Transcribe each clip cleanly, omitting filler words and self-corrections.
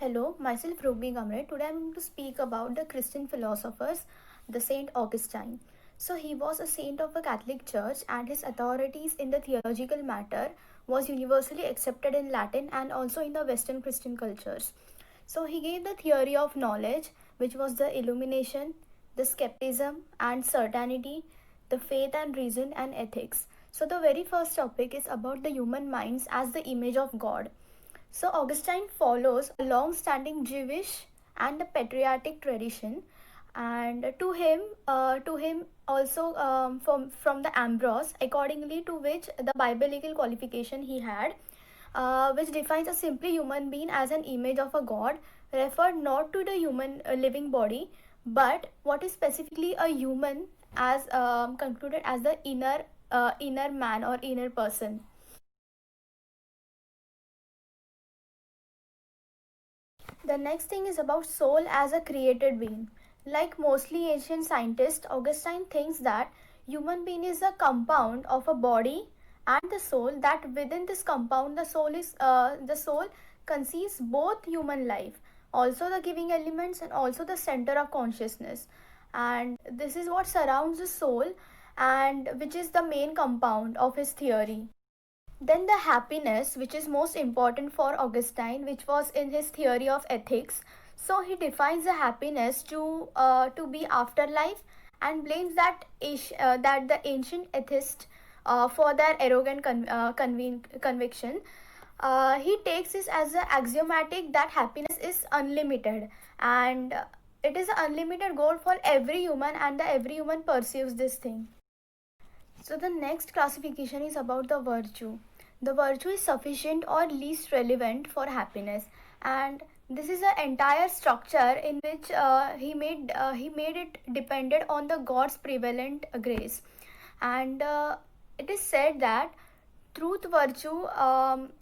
Hello, myself hrugvi gamre. Today I am going to speak about the Christian philosophers, the Saint Augustine. So he was a saint of the Catholic Church and his authorities in the theological matter was universally accepted in Latin and also in the Western Christian cultures. So he gave the theory of knowledge, which was the illumination, the skepticism and certainty, the faith and reason and ethics. So the very first topic is about the human minds as the image of God. So Augustine follows a long-standing Jewish and a patriotic tradition, and to him also from the Ambrose, accordingly to which the biblical qualification he had, which defines a simply human being as an image of a god, referred not to the human living body, but what is specifically a human as concluded as the inner man or inner person. The next thing is about soul as a created being. Like mostly ancient scientists, Augustine thinks that human being is a compound of a body and the soul. That within this compound, the soul conceives both human life, also the giving elements and also the center of consciousness. And this is what surrounds the soul, and which is the main compound of his theory. Then the happiness, which is most important for Augustine, which was in his theory of ethics. So he defines the happiness to be afterlife and blames that the ancient atheists for their arrogant conviction. He takes this as a axiomatic that happiness is unlimited, and it is an unlimited goal for every human, and every human perceives this thing. So the next classification is about the virtue. The virtue is sufficient or least relevant for happiness, and this is an entire structure in which he made it dependent on the God's prevalent grace, and it is said that truth virtue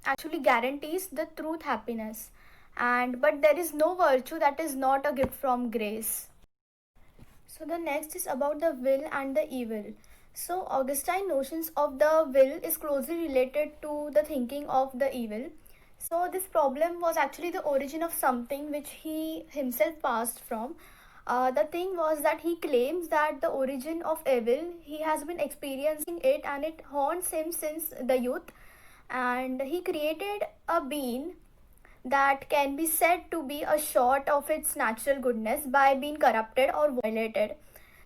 actually guarantees the truth happiness, and but there is no virtue that is not a gift from grace. So the next is about the will and the evil. So Augustine notions of the will is closely related to the thinking of the evil. So this problem was actually the origin of something which he himself passed from. The thing was that he claims that the origin of evil, he has been experiencing it and it haunts him since the youth. And he created a being that can be said to be a short of its natural goodness by being corrupted or violated.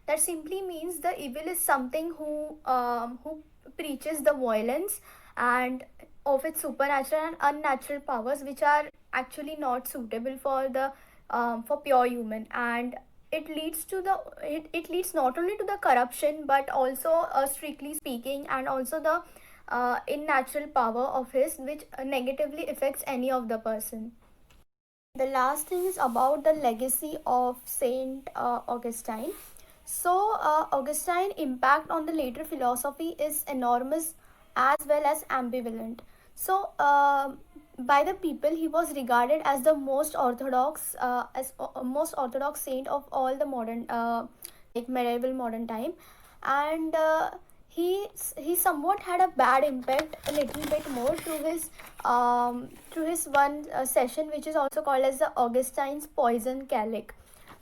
That simply means the evil is something who preaches the violence and of its supernatural and unnatural powers, which are actually not suitable for the for pure human, and it leads not only to the corruption but also strictly speaking and also the unnatural power of his, which negatively affects any of the person. The last thing is about the legacy of Saint Augustine. So, Augustine impact on the later philosophy is enormous as well as ambivalent. So, by the people, he was regarded as the most orthodox saint of all the modern, like medieval modern time, and he somewhat had a bad impact a little bit more through his one session, which is also called as the Augustine's poison calic.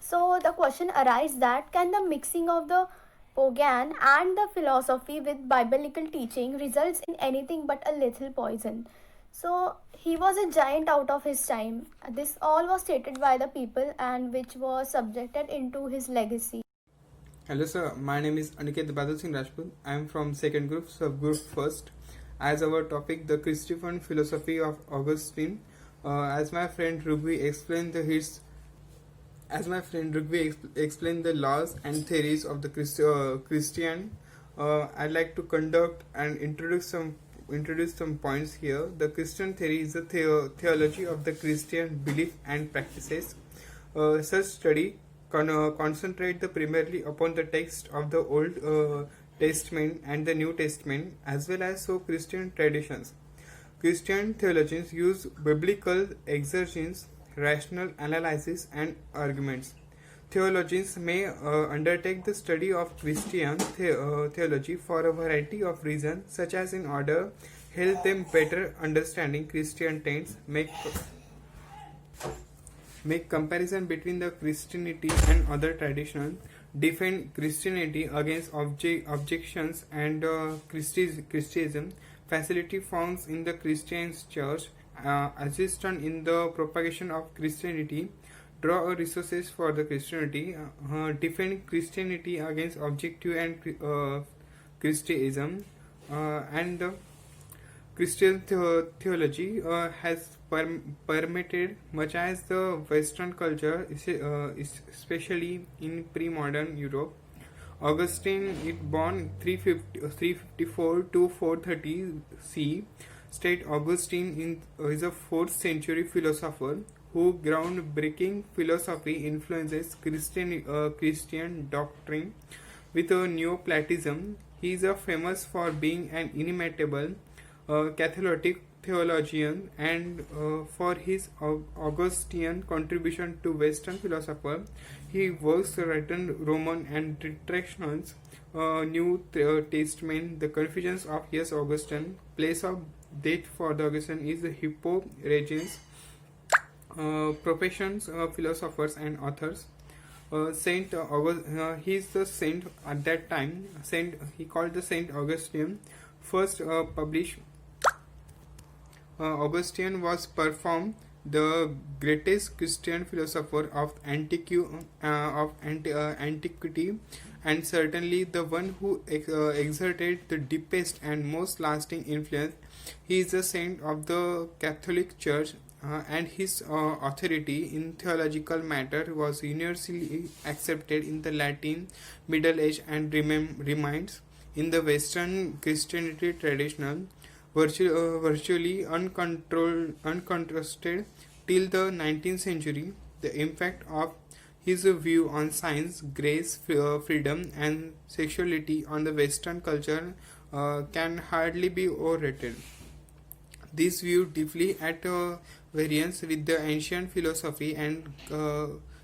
So the question arises that can the mixing of the pagan and the philosophy with biblical teaching results in anything but a little poison. So he was a giant out of his time. This all was stated by the people and which was subjected into his legacy. Hello sir, my name is Aniket Rajput. I am from second group, subgroup first. As our topic, the Christian philosophy of Augustine. As my friend hrugvi explained explained the laws and theories of the Christian, I'd like to conduct and introduce some points here. The Christian theory is the theology of the Christian belief and practices. Such study concentrate primarily upon the text of the Old Testament and the New Testament, as well as Christian traditions. Christian theologians use biblical exegesis, rational analysis, and arguments. Theologians may undertake the study of Christian theology for a variety of reasons, such as in order help them better understanding Christian tenets, make make comparison between the Christianity and other traditions, defend Christianity against objections and Christianism, facility found in the Christian church, assistance in the propagation of Christianity, draw resources for the Christianity, defend Christianity against objective and Christianism, and the Christian theology has permeated much as the Western culture, especially in pre-modern Europe. Augustine, is born 354 to 430 C. State Augustine is a 4th century philosopher who groundbreaking philosophy influences Christian doctrine with a Neoplatonism. He is famous for being an inimitable Catholic theologian and for his Augustinian contribution to Western philosopher. He works written Roman and retractions, New Testament, the Confessions of Yes Augustine. Place of death for the Augustine is the Hippo Regens. Professions, philosophers and authors. Saint he is the saint at that time. Saint he called the Saint Augustine. First published. Augustine was performed the greatest Christian philosopher of antiquity, and certainly the one who exerted the deepest and most lasting influence. He is a saint of the Catholic Church, and his authority in theological matter was universally accepted in the Latin Middle Age and remains in the Western Christianity traditional virtually uncontested till the 19th century. The impact of his view on science, grace, freedom, and sexuality on the Western culture can hardly be overrated. This view deeply at variance with the ancient philosophy and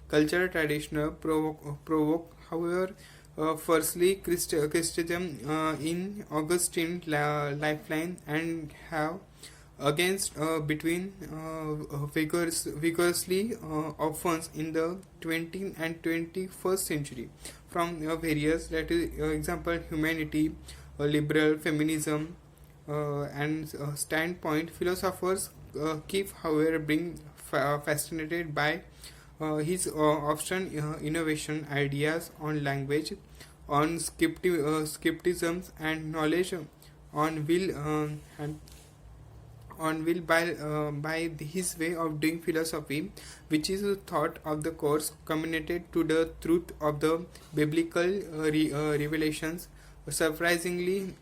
cultural tradition provoke, however, firstly, Christianism in Augustine's lifeline and have against between vigorously offense in the 20th and 21st century from various, that is, example, humanity, liberal feminism, and standpoint. Philosophers keep, however, being fascinated by his often innovation ideas on language, on skepticism and knowledge, on will and on will by his way of doing philosophy, which is thought of the course communicated to the truth of the biblical revelations, surprisingly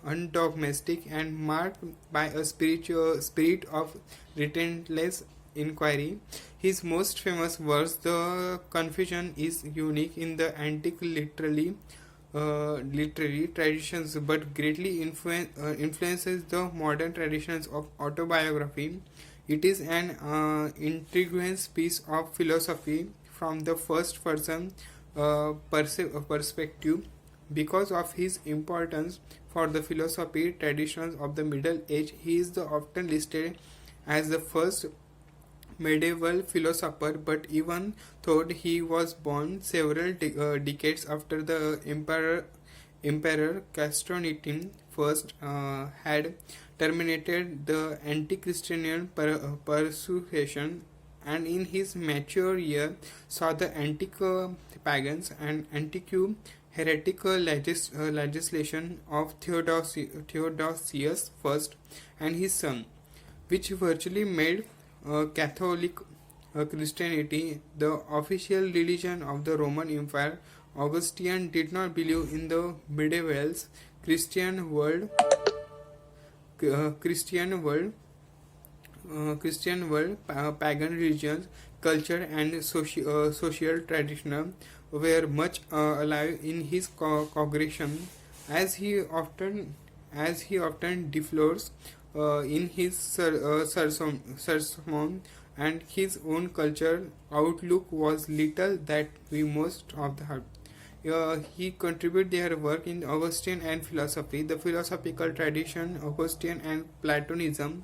undogmatic and marked by a spirit of relentless inquiry. His most famous work, The Confession, is unique in the antique literary traditions, but greatly influences the modern traditions of autobiography. It is an intriguing piece of philosophy from the first person perspective. Because of his importance for the philosophy traditions of the Middle Age, he is often listed as the first medieval philosopher, but even though he was born several decades after the Emperor Constantine first had terminated the anti-Christian persecution, and in his mature year saw the antique pagans and antique heretical legislation of Theodosius I and his son, which virtually made Catholic Christianity the official religion of the Roman Empire. Augustine did not believe in the medieval Christian world, pagan religions, culture, and social tradition were much alive in his congregation, as he often deplores in his sermon, and his own culture outlook was little that we most of the heart. He contributed their work in Augustine and philosophy, the philosophical tradition, Augustine and Platonism,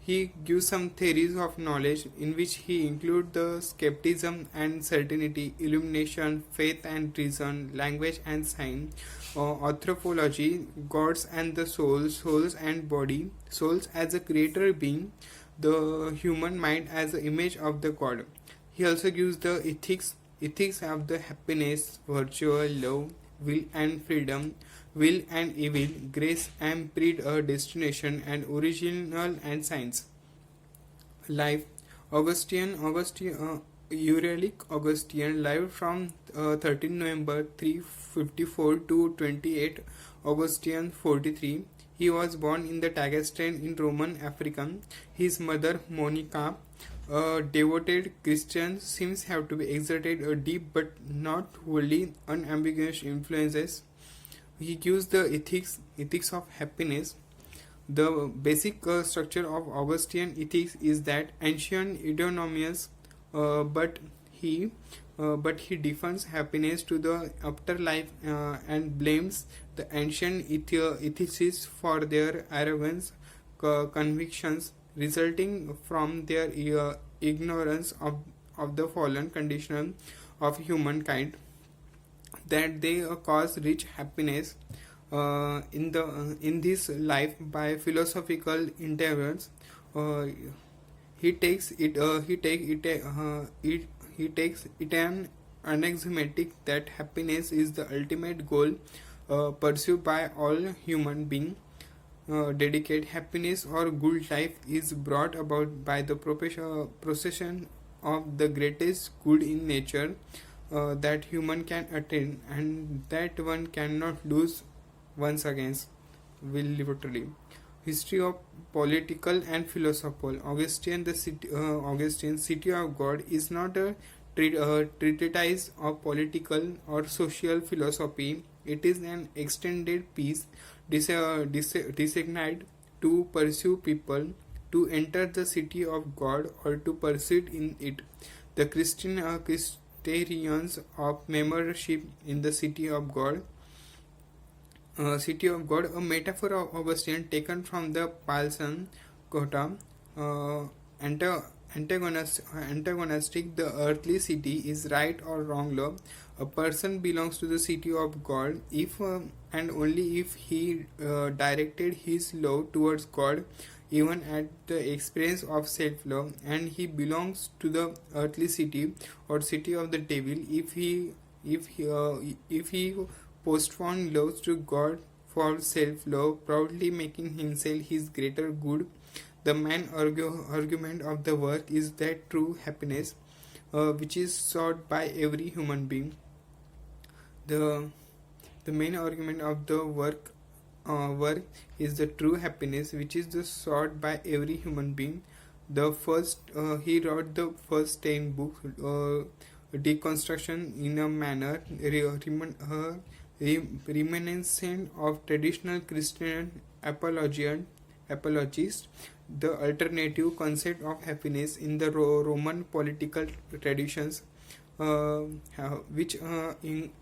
He gives some theories of knowledge in which he includes the skepticism and certainty, illumination, faith and reason, language and sign, anthropology, gods and the soul, souls and body, souls as a creator being, the human mind as the image of the god. He also gives the ethics of the happiness, virtue, love, will and freedom, will and evil, grace and predestination, and original and science. Life. Aurelic Augustine lived from 13 November 354 to 28 Augustine 43. He was born in the Dagestan in Roman Africa. His mother Monica, a devoted Christian, seems have to be exerted a deep but not wholly unambiguous influences. He gives the ethics of happiness. The basic structure of Augustine ethics is that ancient eudaimonia, uh, but he he defines happiness to the afterlife and blames the ancient ethicists for their arrogance convictions resulting from their ignorance of the fallen condition of humankind, that they cause rich happiness in this life by philosophical endeavors. Uh, he takes it. He takes it an axiomatic that happiness is the ultimate goal pursued by all human beings. Dedicate happiness or good life is brought about by the procession of the greatest good in nature that human can attain and that one cannot lose once against will literally. History of political and philosophical. Augustine City of God is not a treatise of political or social philosophy. It is an extended piece designed to pursue people to enter the city of God or to proceed in it. The Christians of membership in the city of God, a metaphor of Augustine taken from the Palsson Kota, antagonistic the earthly city is right or wrong law. A person belongs to the city of God if and only if he directed his love towards God even at the expense of self-love, and he belongs to the earthly city or city of the devil if he postponed love to God for self-love, proudly making himself his greater good. The main argument of the work is that true happiness, which is sought by every human being. The main argument of the work is the true happiness, which is the sought by every human being. The first he wrote the first 10 books, deconstruction in a manner reminiscent of traditional Christian apologists, the alternative concept of happiness in the Roman political traditions, uh, which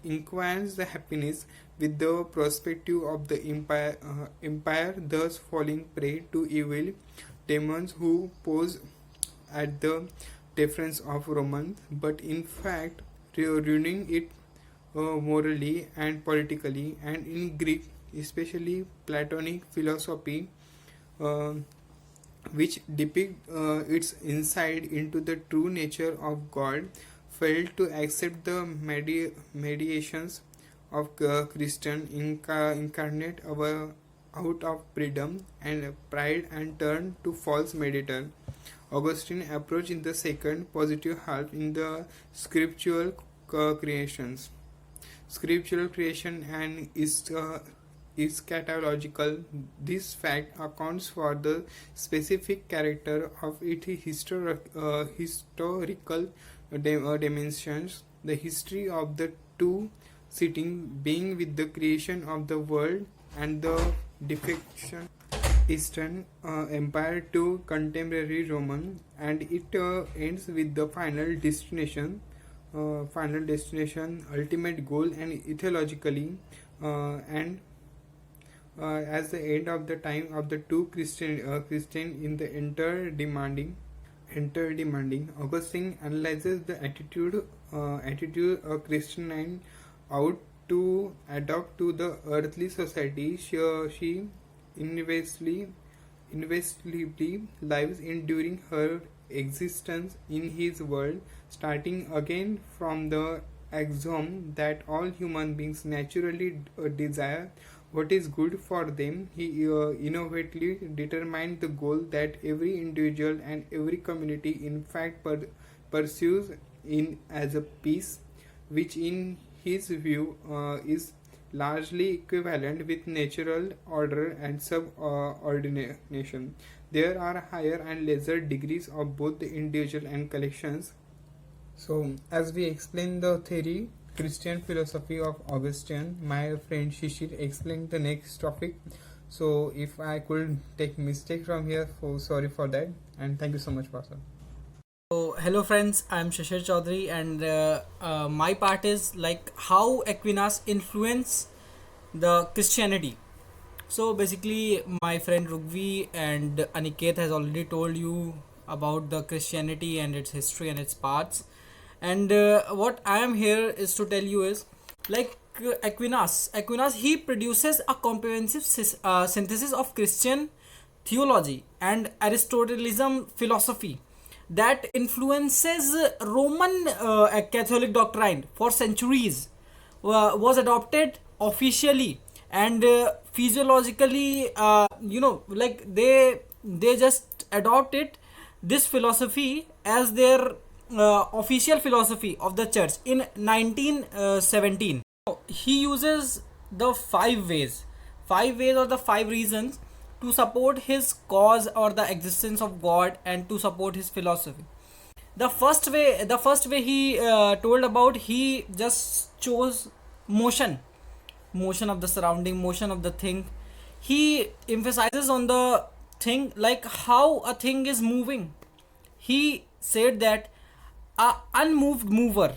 inquires the happiness with the perspective of the empire, thus falling prey to evil demons who pose at the deference of Romans, but in fact ruining it morally and politically. And in Greek, especially Platonic philosophy, uh, which depict its insight into the true nature of God, failed to accept the mediations of Christian incarnate out of freedom and pride and turned to false mediator. Augustine approach in the second positive half in the scriptural creations. Scriptural creation and is catalological. This fact accounts for the specific character of its historical dimensions. The history of the two sitting being with the creation of the world and the defection Eastern Empire to contemporary Roman, and it ends with the final destination, ultimate goal, and ethologically, and as the end of the time of the two Christian in the enter demanding. Augustine analyzes the attitude a Christian out to adopt to the earthly society. She investigably lives in during her existence in his world, starting again from the axiom that all human beings naturally desire what is good for them. He innovatively determined the goal that every individual and every community in fact pursues in as a peace, which in his view is largely equivalent with natural order and subordination. There are higher and lesser degrees of both the individual and collections. So, as we explain the theory, Christian philosophy of Augustine, my friend Shishir explained the next topic. So, if I could take mistake from here, sorry for that, and thank you so much, Pastor. So, hello friends, I'm shishir chowdhary, and my part is like how Aquinas influence the Christianity. So basically, my friend Hrugvi and Aniket has already told you about the Christianity and its history and its parts. And what I am here is to tell you is like Aquinas he produces a comprehensive synthesis of Christian theology and Aristotelianism philosophy that influences Roman Catholic doctrine for centuries, was adopted officially and physiologically. Like they just adopted this philosophy as their official philosophy of the church in 1917. He uses the five ways or the five reasons to support his cause or the existence of God and to support his philosophy. The first way he told about, he just chose motion of the surrounding, motion of the thing. He emphasizes on the thing, like how a thing is moving. He said that a unmoved mover,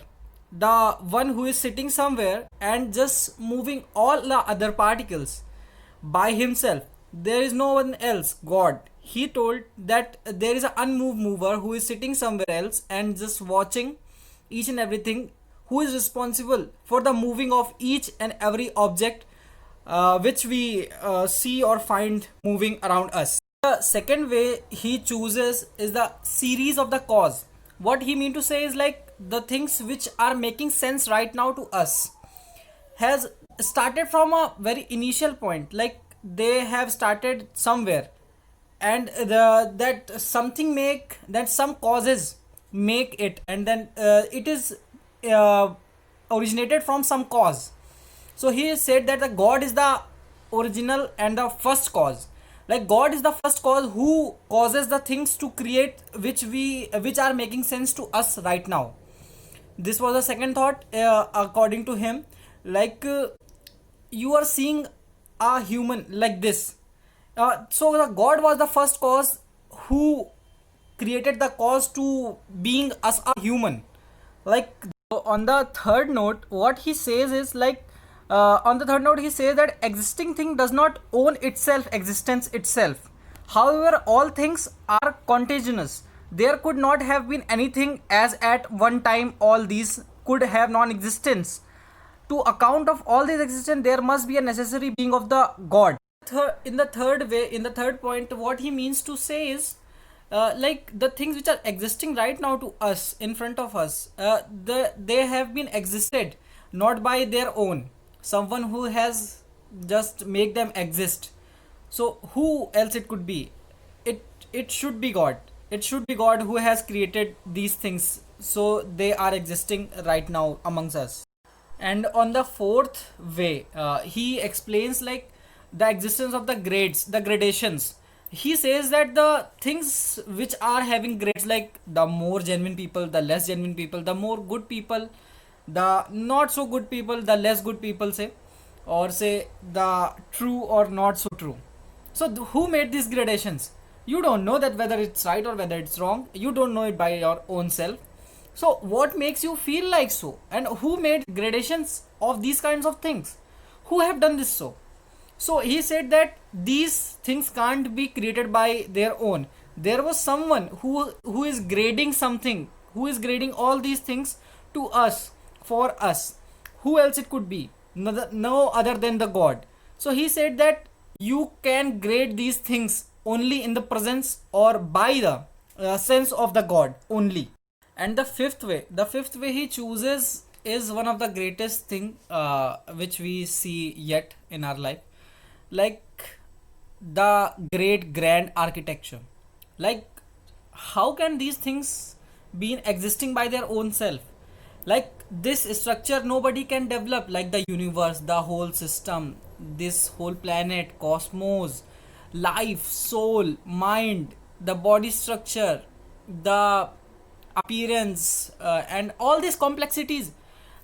the one who is sitting somewhere and just moving all the other particles by himself, there is no one else, God. He told that there is an unmoved mover who is sitting somewhere else and just watching each and everything, who is responsible for the moving of each and every object which we see or find moving around us. The second way he chooses is the series of the cause. What he mean to say is like the things which are making sense right now to us has started from a very initial point, like they have started somewhere, and some causes make it, and then it is uh, originated from some cause. So he said that the God is the original and the first cause. Like God is the first cause who causes the things to create which are making sense to us right now. This was the second thought, according to him. Like you are seeing a human like this. So the God was the first cause who created the cause to being us a human. Like on the third note, what he says is like on the third note he says that existing thing does not own itself existence itself. However, all things are contagious. There could not have been anything as at one time all these could have non-existence. To account of all this existence, there must be a necessary being of the God. In the third point, what he means to say is like the things which are existing right now to us, in front of us, they have been existed not by their own. Someone who has just make them exist. So who else it could be? It should be God. It should be God who has created these things. So they are existing right now amongst us. And on the fourth way, he explains like the existence of the grades, the gradations. He says that the things which are having grades, like the more genuine people, the less genuine people, the more good people, the not so good people, the less good people, say, or say the true or not so true. So who made these gradations? You don't know that whether it's right or whether it's wrong. You don't know it by your own self. So what makes you feel like so? And who made gradations of these kinds of things? Who have done this so? So he said that these things can't be created by their own. There was someone who is grading something, who is grading all these things to us, for us. Who else it could be? No other than the God. So he said that you can grade these things only in the presence or by the sense of the God only. And the fifth way he chooses is one of the greatest thing which we see yet in our life, like the great grand architecture. Like, how can these things be existing by their own self? Like, this structure nobody can develop, like the universe, the whole system, this whole planet, cosmos, life, soul, mind, the body structure, the appearance, and all these complexities.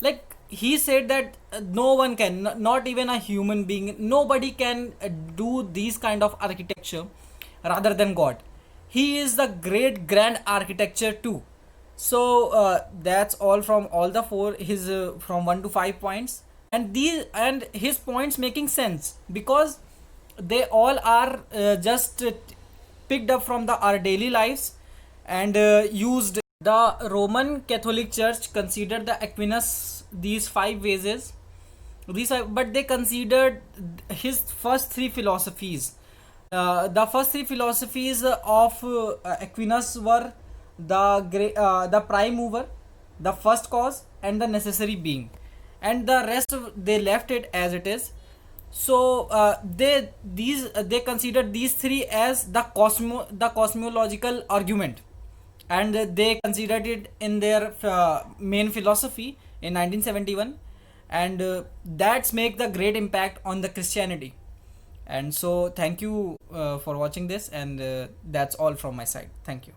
Like, he said that no one can, not even a human being, nobody can do these kind of architecture rather than God. He is the great grand architecture too. So that's all from all the four, his from 1 to 5 points, and these and his points making sense because they all are just picked up from the our daily lives and used. The Roman Catholic Church considered the Aquinas these five vases. But they considered his first three philosophies. The first three philosophies of Aquinas were the prime mover, the first cause, and the necessary being, and the rest they left it as it is. So they considered these three as the cosmological argument, and they considered it in their main philosophy in 1971, and that's make the great impact on the Christianity. And so thank you for watching this, and that's all from my side. Thank you.